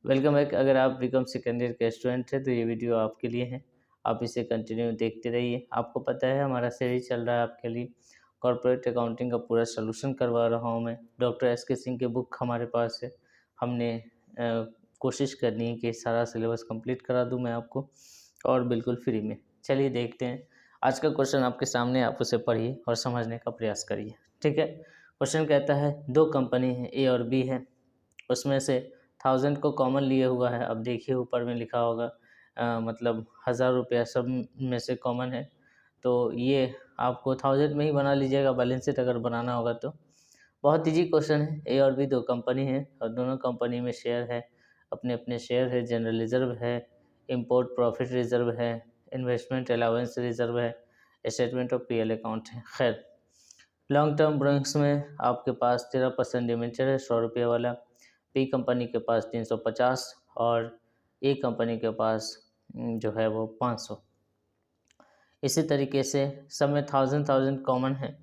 Welcome back. अगर आप BCom second year के स्टूडेंट हैं तो ये वीडियो आपके लिए है। आप इसे कंटिन्यू देखते रहिए। आपको पता है हमारा सीरीज चल रहा है आपके लिए कॉर्पोरेट अकाउंटिंग का पूरा सोल्यूशन करवा रहा हूँ मैं। डॉक्टर एस के सिंह की बुक हमारे पास है। हमने कोशिश करनी है कि सारा सिलेबस कंप्लीट करा दूँ मैं आपको, और बिल्कुल फ्री में। चलिए देखते हैं। आज का क्वेश्चन आपके सामने, आप उसे पढ़िए और समझने का प्रयास करिए। ठीक है। क्वेश्चन कहता है दो कंपनी है ए और बी है, उसमें से 1000 को कॉमन लिए हुआ है। अब देखिए ऊपर में लिखा होगा मतलब 1000 रुपया सब में से कॉमन है, तो ये आपको 1000 में ही बना लीजिएगा बैलेंस शीट अगर बनाना होगा तो। बहुत इजी क्वेश्चन है। ए और बी दो कंपनी है और दोनों कंपनी में शेयर है, अपने अपने शेयर है, जनरल रिजर्व है, इंपोर्ट प्रॉफिट रिजर्व है, इन्वेस्टमेंट अलाउंस रिजर्व है, स्टेटमेंट ऑफ पीएल अकाउंट है। खैर, लॉन्ग टर्म बोरोइंग्स में आपके पास 13% डिवेंचर है 100 रुपये वाला, बी कंपनी के पास 350 और ए कंपनी के पास जो है वो 500। इसी तरीके से सब में 1000 कॉमन है।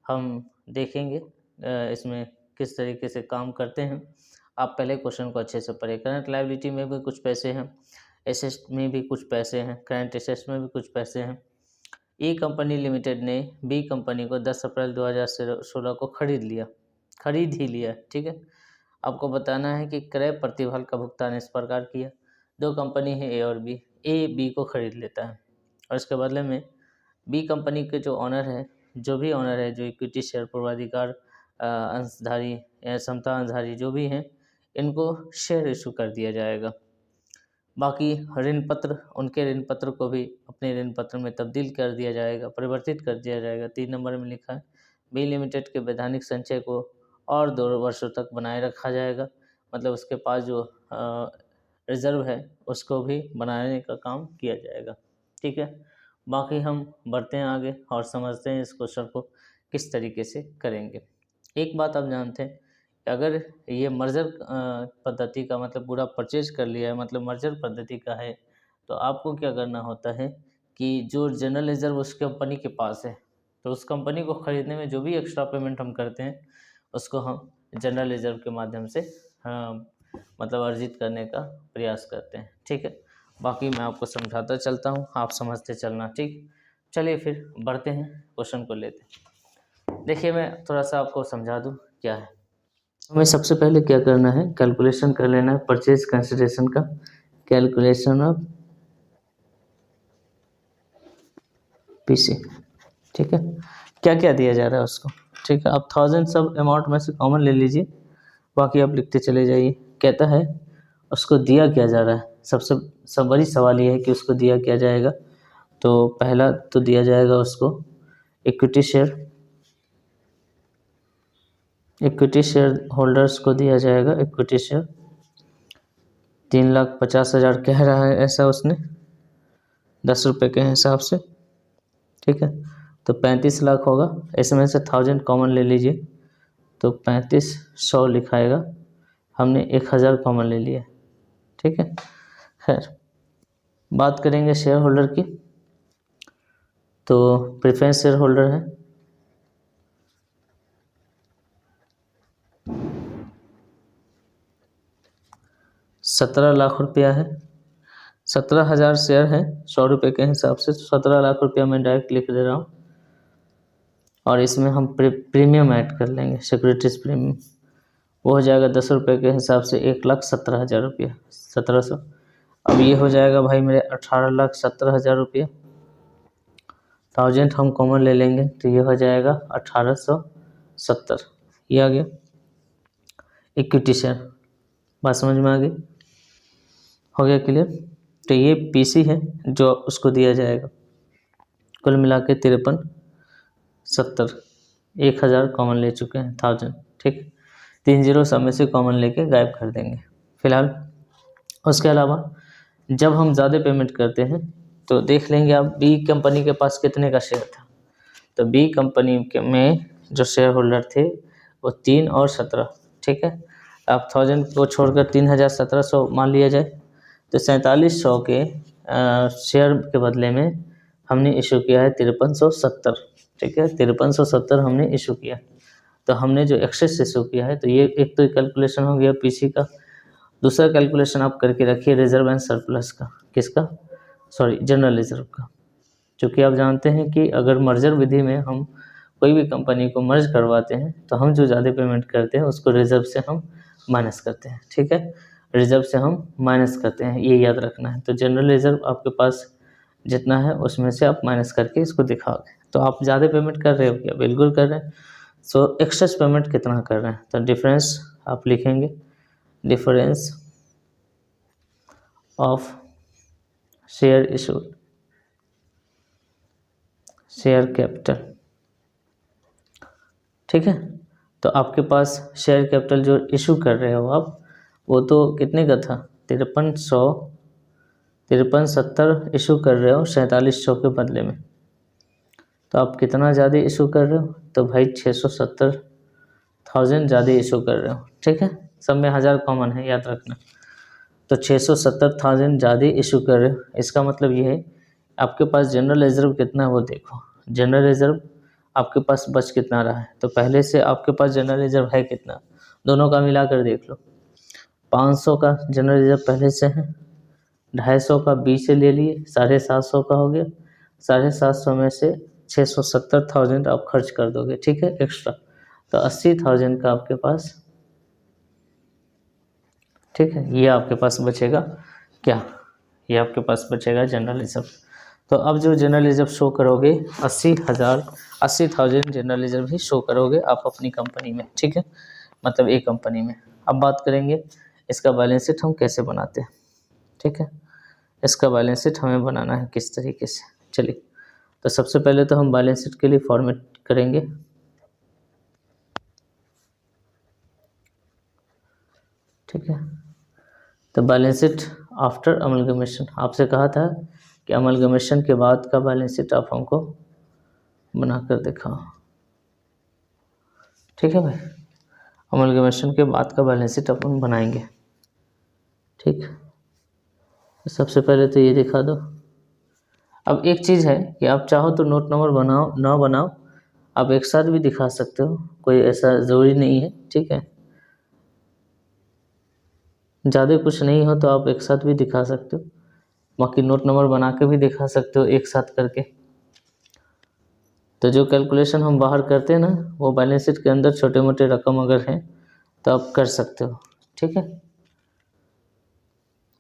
हम देखेंगे इसमें किस तरीके से काम करते हैं। आप पहले क्वेश्चन को अच्छे से पढ़ें। करंट लायबिलिटी में भी कुछ पैसे हैं, एसेट में भी कुछ पैसे हैं, करंट एसेट्स में भी कुछ पैसे हैं। ए कंपनी लिमिटेड ने बी कंपनी को 10 अप्रैल 2016 को खरीद ही लिया। ठीक है। आपको बताना है कि क्रय प्रतिफल का भुगतान इस प्रकार किया। दो कंपनी है ए और बी, ए बी को खरीद लेता है और इसके बदले में बी कंपनी के जो ऑनर है, जो इक्विटी शेयर पूर्वाधिकार अंशधारी या समता अंशधारी जो भी हैं, इनको शेयर इशू कर दिया जाएगा। बाकी ऋण पत्र, उनके ऋण पत्र को भी अपने ऋण पत्र में तब्दील कर दिया जाएगा, परिवर्तित कर दिया जाएगा। 3 नंबर में लिखा है बी लिमिटेड के वैधानिक संचय को और 2 वर्षों तक बनाए रखा जाएगा। मतलब उसके पास जो रिजर्व है उसको भी बनाने का काम किया जाएगा। ठीक है। बाकी हम बढ़ते हैं आगे और समझते हैं इस क्वेश्चन को किस तरीके से करेंगे। एक बात आप जानते हैं, अगर ये मर्जर पद्धति का मतलब पूरा परचेज कर लिया है, मतलब मर्जर पद्धति का है, तो आपको क्या करना होता है कि जो जनरल रिजर्व उस कंपनी के पास है, तो उस कंपनी को ख़रीदने में जो भी एक्स्ट्रा पेमेंट हम करते हैं उसको हम जनरल रिजर्व के माध्यम से मतलब अर्जित करने का प्रयास करते हैं। ठीक है। बाकी मैं आपको समझाता चलता हूँ, आप समझते चलना। ठीक, चलिए फिर बढ़ते हैं, क्वेश्चन को लेते हैं। देखिए मैं थोड़ा सा आपको समझा दूँ क्या है। हमें सबसे पहले क्या करना है, कैलकुलेशन कर लेना है परचेज कंसिडरेशन का। Calculation of PC. ठीक है। क्या क्या दिया जा रहा है उसको। ठीक है। आप 1000 सब अमाउंट में से कॉमन ले लीजिए, बाकी आप लिखते चले जाइए। कहता है उसको दिया क्या जा रहा है। सब बड़ी सवाल ये है कि उसको दिया क्या जाएगा। तो पहला तो दिया जाएगा उसको इक्विटी शेयर होल्डर्स को दिया जाएगा इक्विटी शेयर। 3,50,000 कह रहा है ऐसा उसने 10 रुपये के हिसाब से। ठीक है। तो 35 लाख होगा। इसमें से 1000 कॉमन ले लीजिए तो 3500 लिखाएगा। हमने 1000 कॉमन ले लिया। ठीक है। खैर, बात करेंगे शेयर होल्डर की। तो प्रेफरेंस शेयर होल्डर है 17 लाख रुपया है। 17,000 शेयर है 100 रुपये के हिसाब से, 17 लाख रुपया मैं डायरेक्ट लिख दे रहा हूँ। और इसमें हम प्रीमियम ऐड कर लेंगे, सिक्योरिटीज प्रीमियम। वो हो जाएगा 10 रुपये के हिसाब से 1,17,000 रुपया, 1700। अब ये हो जाएगा भाई मेरे 18,17,000 रुपया। 1000 हम कॉमन ले लेंगे तो ये हो जाएगा 1870। ये आ गया इक्विटी शेयर। बात समझ में आ गई, हो गया क्लियर। तो ये पीसी है जो उसको दिया जाएगा। कुल मिला के 5370, 1000 कॉमन ले चुके हैं 1000। ठीक, 3 जीरो सब में से कॉमन लेके गायब कर देंगे फिलहाल। उसके अलावा जब हम ज़्यादा पेमेंट करते हैं तो देख लेंगे आप बी कंपनी के पास कितने का शेयर था। तो बी कंपनी के में जो शेयर होल्डर थे वो 3 और 17। ठीक है। आप 1000 को छोड़कर 3,1700 मान लिया जाए तो 4700 के शेयर के बदले में हमने इशू किया है 5370। ठीक है। 5370 हमने इशू किया। तो हमने जो एक्सेस इशू किया है, तो ये एक तो कैलकुलेशन हो गया पीसी का। दूसरा कैलकुलेशन आप करके रखिए रिजर्व एंड सरप्लस का, किसका, सॉरी जनरल रिजर्व का। क्योंकि आप जानते हैं कि अगर मर्जर विधि में हम कोई भी कंपनी को मर्ज करवाते हैं तो हम जो ज़्यादा पेमेंट करते हैं उसको रिजर्व से हम माइनस करते हैं, ठीक है, रिजर्व से हम माइनस करते हैं, ये याद रखना है। तो जनरल रिजर्व आपके पास जितना है उसमें से आप माइनस करके इसको दिखाओगे। तो आप ज़्यादा पेमेंट कर रहे हो क्या, बिल्कुल कर रहे हैं। सो एक्सेस पेमेंट कितना कर रहे हैं, तो डिफरेंस आप लिखेंगे, difference of share issued, share capital, ठीक है। तो आपके पास शेयर कैपिटल जो इशू कर रहे हो आप, वो तो कितने का था, 5370 इशू कर रहे हो 4700 के बदले में। तो आप कितना ज़्यादा इशू कर रहे हो, तो भाई 670,000 ज़्यादा इशू कर रहे हो, ठीक है। सब में 1000 कॉमन है, याद रखना। तो 670,000 ज़्यादा इशू कर रहे हो, इसका मतलब ये है आपके पास जनरल रिजर्व कितना है वो देखो। जनरल रिजर्व आपके पास बच कितना रहा है, तो पहले से आपके पास जनरल रिजर्व है कितना, दोनों का मिलाकर देख लो। 500 का जनरल रिजर्व पहले से है, 250 का बी से ले लिए, 750 का हो गया, 750 में से 670,000 आप खर्च कर दोगे, ठीक है, एक्स्ट्रा। तो 80,000 का आपके पास, ठीक है, ये आपके पास बचेगा क्या, ये आपके पास बचेगा जनरल रिजर्व। तो अब जो जनरल रिजर्व शो करोगे 80,000 जनरल रिजर्व ही शो करोगे आप अपनी कंपनी में, ठीक है, मतलब एक कंपनी में। अब बात करेंगे इसका बैलेंस शीट हम कैसे बनाते हैं, ठीक है। इसका बैलेंस शीट हमें बनाना है किस तरीके से, चलिए। तो सबसे पहले तो हम बैलेंस शीट के लिए फॉर्मेट करेंगे, ठीक है। तो बैलेंस शीट आफ्टर अमलगमेशन, आपसे कहा था कि अमलगमेशन के बाद का बैलेंस शीट आप हमको बनाकर दिखाओ, ठीक है भाई। अमलगमेशन के बाद का बैलेंस शीट अपन बनाएंगे, ठीक। तो सबसे पहले तो ये दिखा दो। अब एक चीज़ है कि आप चाहो तो नोट नंबर बनाओ ना बनाओ, आप एक साथ भी दिखा सकते हो, कोई ऐसा ज़रूरी नहीं है, ठीक है। ज़्यादा कुछ नहीं हो तो आप एक साथ भी दिखा सकते हो, बाकी नोट नंबर बना के भी दिखा सकते हो एक साथ करके। तो जो कैलकुलेशन हम बाहर करते हैं ना, वो बैलेंस शीट के अंदर छोटे मोटे रकम अगर हैं तो आप कर सकते हो, ठीक है।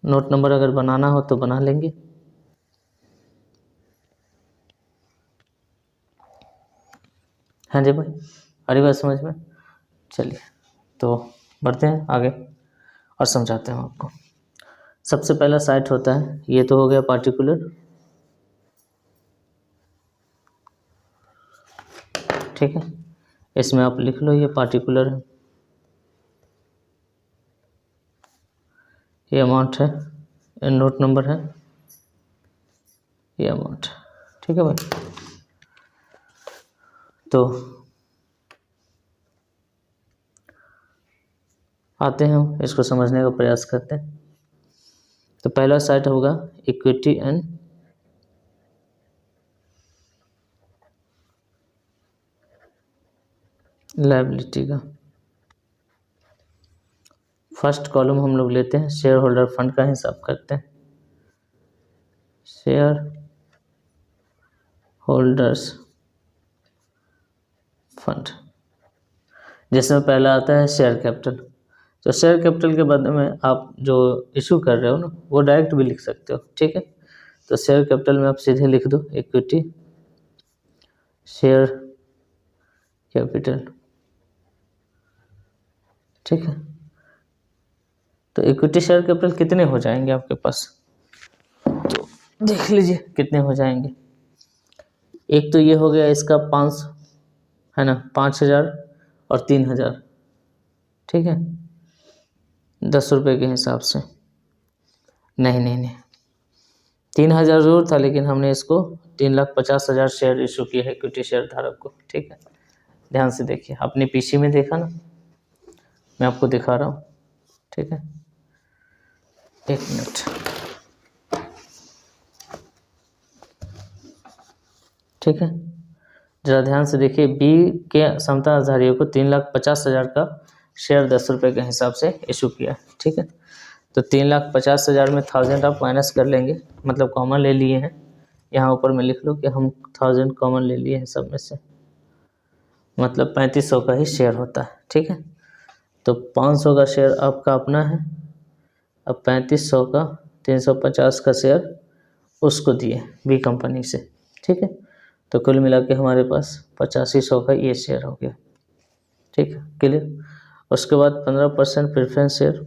नोट नंबर अगर बनाना हो तो बना लेंगे। हाँ जी भाई, आ रही बात समझ में, चलिए तो बढ़ते हैं आगे और समझाते हैं आपको। सबसे पहला साइट होता है, ये तो हो गया पार्टिकुलर, ठीक है। इसमें आप लिख लो ये पार्टिकुलर है, ये अमाउंट है, ये नोट नंबर है, ये अमाउंट, ठीक है भाई। तो आते हैं हम इसको समझने का प्रयास करते हैं। तो पहला साइट होगा इक्विटी एंड लायबिलिटी का। फर्स्ट कॉलम हम लोग लेते हैं, शेयर होल्डर फंड का हिसाब करते हैं, शेयर होल्डर्स फंड, जिसमें पहला आता है शेयर कैपिटल। तो शेयर कैपिटल के बाद में आप जो इशू कर रहे हो ना, वो डायरेक्ट भी लिख सकते हो, ठीक है। तो शेयर कैपिटल में आप सीधे लिख दो इक्विटी शेयर कैपिटल, ठीक है। तो इक्विटी शेयर कैपिटल कितने हो जाएंगे आपके पास, तो देख लीजिए कितने हो जाएंगे। एक तो ये हो गया इसका 5 है ना, 5000 और 3000, ठीक है, 10 रुपये के हिसाब से। नहीं 3000 जरूर था, लेकिन हमने इसको 3,50,000 शेयर इशू किए हैं इक्विटी शेयर धारक को, ठीक है। ध्यान से देखिए, अपने पीसी में देखा ना, मैं आपको दिखा रहा हूँ, ठीक है। एक मिनट, ठीक है, जरा ध्यान से देखिए। बी के समता आधारियों को 3,50,000 का शेयर 10 रुपये के हिसाब से इशू किया, ठीक है। तो 3,50,000 में 1000 आप माइनस कर लेंगे, मतलब कॉमन ले लिए हैं। यहाँ ऊपर में लिख लो कि हम 1000 कॉमन ले लिए हैं सब में से, मतलब 3500 का ही शेयर होता है। ठीक है, तो 500 का शेयर आपका अपना है, अब 3500 का 350 का शेयर उसको दिए बी कंपनी से। ठीक है, तो कुल मिला के हमारे पास 8500 का ये शेयर हो गया। ठीक है, क्लियर। उसके बाद 15% प्रेफरेंस शेयर।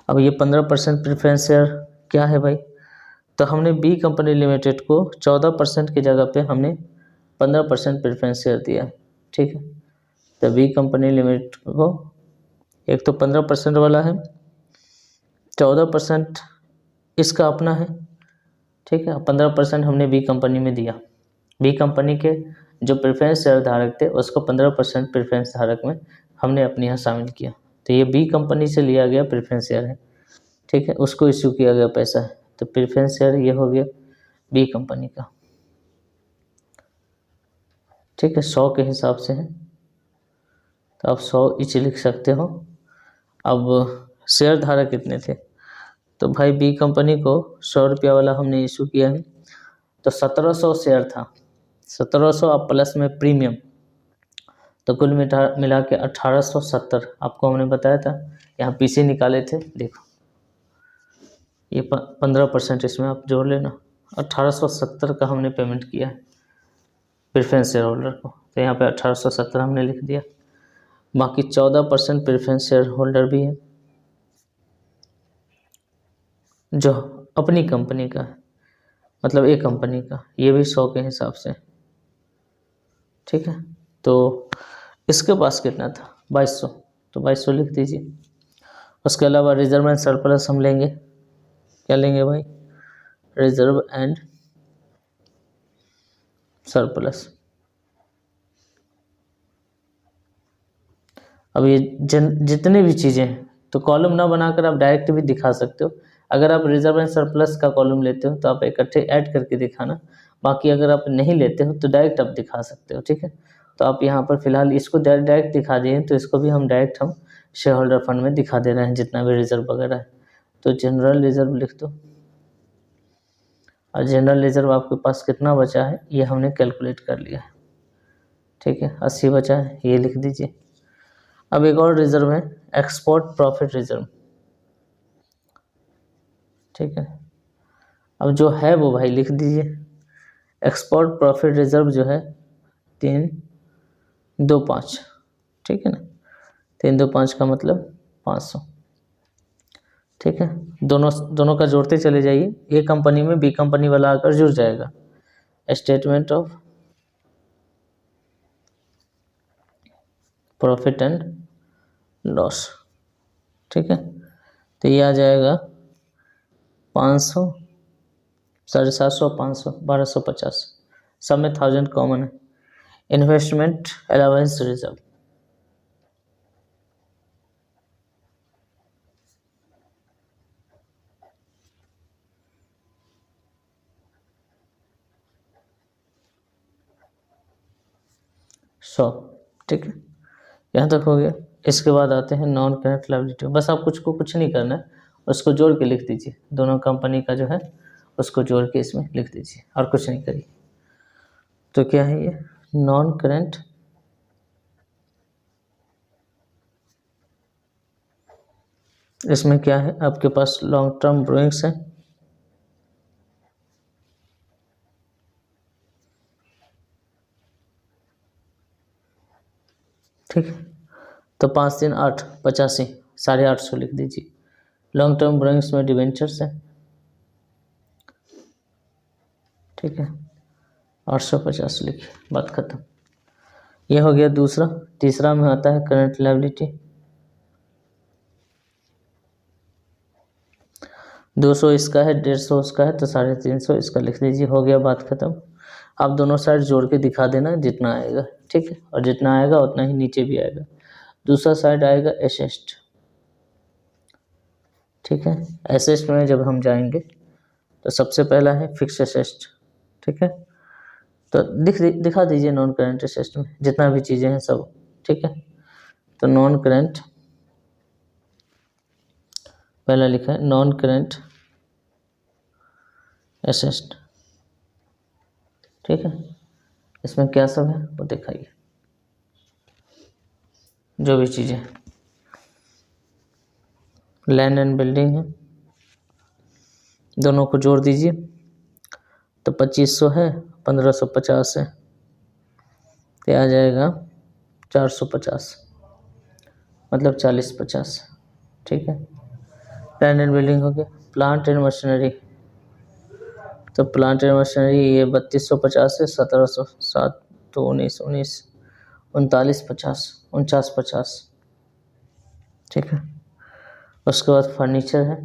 अब ये 15% प्रेफरेंस शेयर क्या है भाई, तो हमने बी कंपनी लिमिटेड को 14% की जगह पे हमने 15% प्रेफरेंस शेयर दिया। ठीक है, तो बी कंपनी लिमिटेड को एक तो 15% वाला है, 14% इसका अपना है। ठीक है, 15% हमने बी कंपनी में दिया। बी कंपनी के जो प्रेफरेंस शेयर धारक थे उसको 15% प्रेफरेंस धारक में हमने अपने यहाँ शामिल किया। तो ये बी कंपनी से लिया गया प्रेफरेंस शेयर है। ठीक है, उसको इश्यू किया गया पैसा है, तो प्रेफरेंस शेयर ये हो गया बी कंपनी का। ठीक है, 100 के हिसाब से है, तो आप 100 इच लिख सकते हो। अब शेयर धारक कितने थे, तो भाई बी कंपनी को 100 रुपया वाला हमने इशू किया है, तो 1700 शेयर था। 1700 आप प्लस में प्रीमियम, तो कुल मिला के 1870 आपको हमने बताया था। यहाँ पीछे निकाले थे, देखो ये 15% इसमें आप जोड़ लेना। 1870 का हमने पेमेंट किया है प्रेफरेंस शेयर होल्डर को, तो यहाँ पे 1870 हमने लिख दिया। बाकी 14% प्रेफरेंस शेयर होल्डर भी है जो अपनी कंपनी का है, मतलब एक कंपनी का, ये भी 100 के हिसाब से। ठीक है, तो इसके पास कितना था 2200, तो 2200 लिख दीजिए। उसके अलावा रिजर्व एंड सरप्लस हम लेंगे, क्या लेंगे भाई, रिजर्व एंड सरप्लस। अब ये जितने भी चीज़ें हैं तो कॉलम ना बनाकर आप डायरेक्ट भी दिखा सकते हो। अगर आप रिजर्व एंड सरप्लस का कॉलम लेते हो तो आप इकट्ठे ऐड करके दिखाना, बाकी अगर आप नहीं लेते हो तो डायरेक्ट आप दिखा सकते हो। ठीक है, तो आप यहाँ पर फिलहाल इसको डायरेक्ट दिखा दिए, तो इसको भी हम डायरेक्ट हम शेयर होल्डर फंड में दिखा दे रहे हैं जितना भी रिजर्व वगैरह है। तो जनरल रिजर्व लिख दो, और जनरल रिजर्व आपके पास कितना बचा है ये हमने कैलकुलेट कर लिया है। ठीक है, 80 बचा है, ये लिख दीजिए। अब एक और रिजर्व है एक्सपोर्ट प्रॉफिट रिजर्व। ठीक है, अब जो है वो भाई लिख दीजिए। एक्सपोर्ट प्रॉफिट रिजर्व जो है 325। ठीक है ना, 325 का मतलब 500। ठीक है, दोनों का जोड़ते चले जाइए, ए कंपनी में बी कंपनी वाला आकर जुड़ जाएगा। Statement of profit and loss. ठीक है, तो ये आ जाएगा 500, 750, 500, 1250, सब में 1000 कॉमन है। इन्वेस्टमेंट अलाउंस रिजर्व, सौ। ठीक है, यहाँ तक हो गया। इसके बाद आते हैं नॉन करंट लायबिलिटी। बस आप कुछ नहीं करना है, उसको जोड़ के लिख दीजिए, दोनों कंपनी का जो है उसको जोड़ के इसमें लिख दीजिए, और कुछ नहीं करिए। तो क्या है ये नॉन करंट इसमें क्या है आपके पास लॉन्ग टर्म बोरोइंग्स है। ठीक है, तो 5 3 8 85, 850 लिख दीजिए। लॉन्ग टर्म बोरोइंग्स में डिवेंचर्स है। ठीक है, 850 लिखिए, बात खत्म। ये हो गया दूसरा। तीसरा में आता है करंट लायबिलिटी। 200 इसका है, 150 उसका है, तो 350 इसका लिख दीजिए। हो गया, बात खत्म। आप दोनों साइड जोड़ के दिखा देना जितना आएगा। ठीक है, और जितना आएगा उतना ही नीचे भी आएगा। दूसरा साइड आएगा एसेस्ट। ठीक है, एसेस्ट में जब हम जाएंगे तो सबसे पहला है फिक्स एसेस्ट। ठीक है, तो दिखा दीजिए नॉन करंट एसेस्ट में जितना भी चीज़ें हैं सब। ठीक है, तो नॉन करेंट, पहला लिखा है नॉन करेंट एसेट, ठीक है। इसमें क्या सब है वो दिखाइए, जो भी चीज़ें, लैंड एंड बिल्डिंग है, दोनों को जोड़ दीजिए तो 2500 है, 1550 है, तो आ जाएगा 450, मतलब 40-50, ठीक है। लैंड एंड बिल्डिंग हो गया। प्लांट एंड मशीनरी, तो प्लांट एंड मशीनरी ये 3250 है, 1707 तो 19 3950 4950, ठीक है। उसके बाद फर्नीचर है,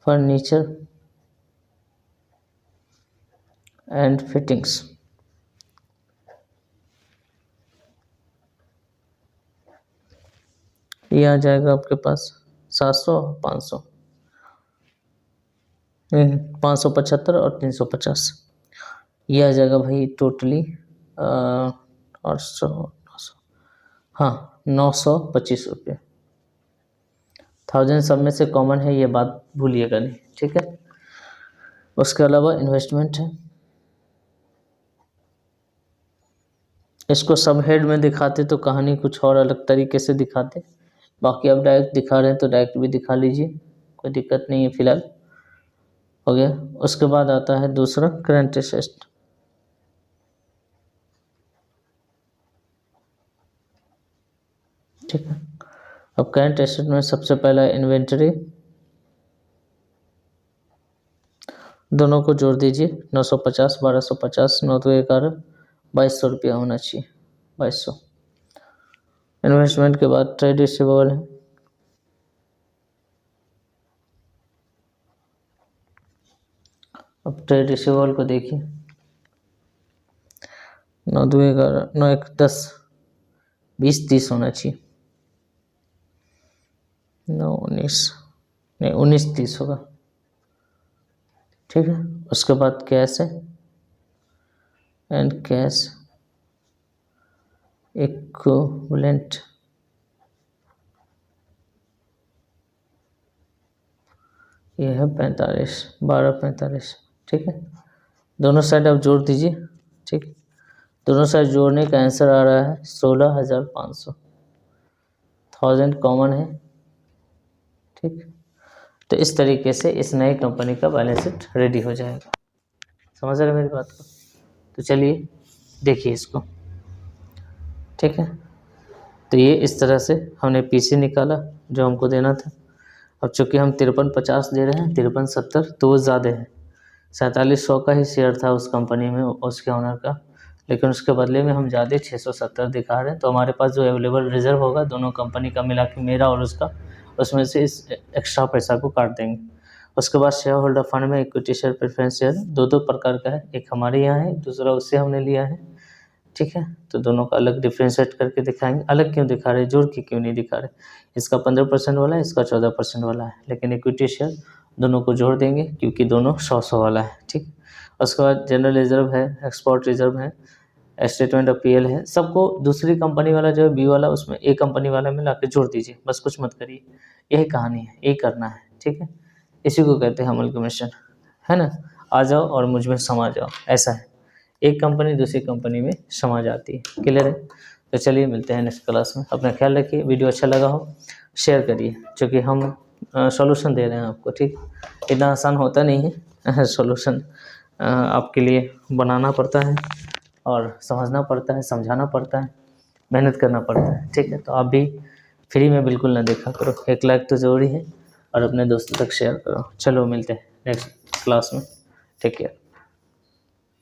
फर्नीचर एंड फिटिंग्स, ये आ जाएगा आपके पास 700 500 575 और 350, ये आ जाएगा भाई टोटली 800 900, हाँ 925 रुपये। 1000 सब में से कॉमन है, ये बात भूलिएगा नहीं, ठीक है। उसके अलावा इन्वेस्टमेंट है, इसको सब हेड में दिखाते तो कहानी कुछ और अलग तरीके से दिखाते, बाकी अब डायरेक्ट दिखा रहे हैं तो डायरेक्ट भी दिखा लीजिए, कोई दिक्कत नहीं है। फिलहाल हो गया। उसके बाद आता है दूसरा करंट एसेट, ठीक है। अब करंट एसेट में सबसे पहला इन्वेंटरी, दोनों को जोड़ दीजिए 950 1250, 9 2 11 2200 रुपया होना चाहिए, 2200। इन्वेस्टमेंट के बाद ट्रेड रिसीवेबल है, अब ट्रेड रिसीवेबल को देखिए 9 2 11 9 1 10 20 30 होना चाहिए, 9 19 नहीं 19 30 होगा, ठीक है। उसके बाद कैश है एंड कैश इक्विवेलेंट, ये है 45 12 45, ठीक है। दोनों साइड आप जोड़ दीजिए, ठीक। दोनों साइड जोड़ने का आंसर आ रहा है 16,500, 1000 कॉमन है, ठीक। तो इस तरीके से इस नई कंपनी का बैलेंस शीट रेडी हो जाएगा। समझ रहे मेरी बात को? तो चलिए देखिए इसको, ठीक है। तो ये इस तरह से हमने पीसी निकाला जो हमको देना था। अब चूँकि हम 5350 दे रहे हैं, 5370 तो वो ज़्यादा है, 4700 का ही शेयर था उस कंपनी में उसके ऑनर का, लेकिन उसके बदले में हम ज़्यादा 670 दिखा रहे हैं। तो हमारे पास जो अवेलेबल रिजर्व होगा दोनों कंपनी का मिला के, मेरा और उसका, उसमें से इस एक्स्ट्रा पैसा को काट देंगे। उसके बाद शेयर होल्डर फंड में इक्विटी शेयर प्रेफरेंस शेयर दो प्रकार का है, एक हमारे यहाँ है, दूसरा उससे हमने लिया है, ठीक है। तो दोनों का अलग डिफ्रेंशिएट करके दिखाएंगे। अलग क्यों दिखा रहे, जोड़ के क्यों नहीं दिखा रहे, इसका 15% वाला है, इसका 14% वाला है, लेकिन इक्विटी शेयर दोनों को जोड़ देंगे क्योंकि दोनों 100 वाला है, ठीक। उसके बाद जनरल रिजर्व है, एक्सपोर्ट रिजर्व है, स्टेटमेंट ऑफ पीएल है, सबको दूसरी कंपनी वाला जो है बी वाला, उसमें ए कंपनी वाला में ला के जोड़ दीजिए, बस कुछ मत करिए। यही कहानी है, यही करना है, ठीक है। इसी को कहते हैं अमलगमेशन, है ना। आ जाओ और मुझ में समा जाओ, ऐसा है। एक कंपनी दूसरी कंपनी में समा जाती है। क्लियर है? तो चलिए मिलते हैं नेक्स्ट क्लास में। अपना ख्याल रखिए, वीडियो अच्छा लगा हो शेयर करिए, क्योंकि हम सॉल्यूशन दे रहे हैं आपको, ठीक। इतना आसान होता नहीं है सॉल्यूशन, आपके लिए बनाना पड़ता है और समझना पड़ता है, समझाना पड़ता है, मेहनत करना पड़ता है, ठीक है। तो आप भी फ्री में बिल्कुल ना देखा करो, एक लाइक तो ज़रूरी है और अपने दोस्तों तक शेयर करो। चलो मिलते हैं नेक्स्ट क्लास में, टेक केयर।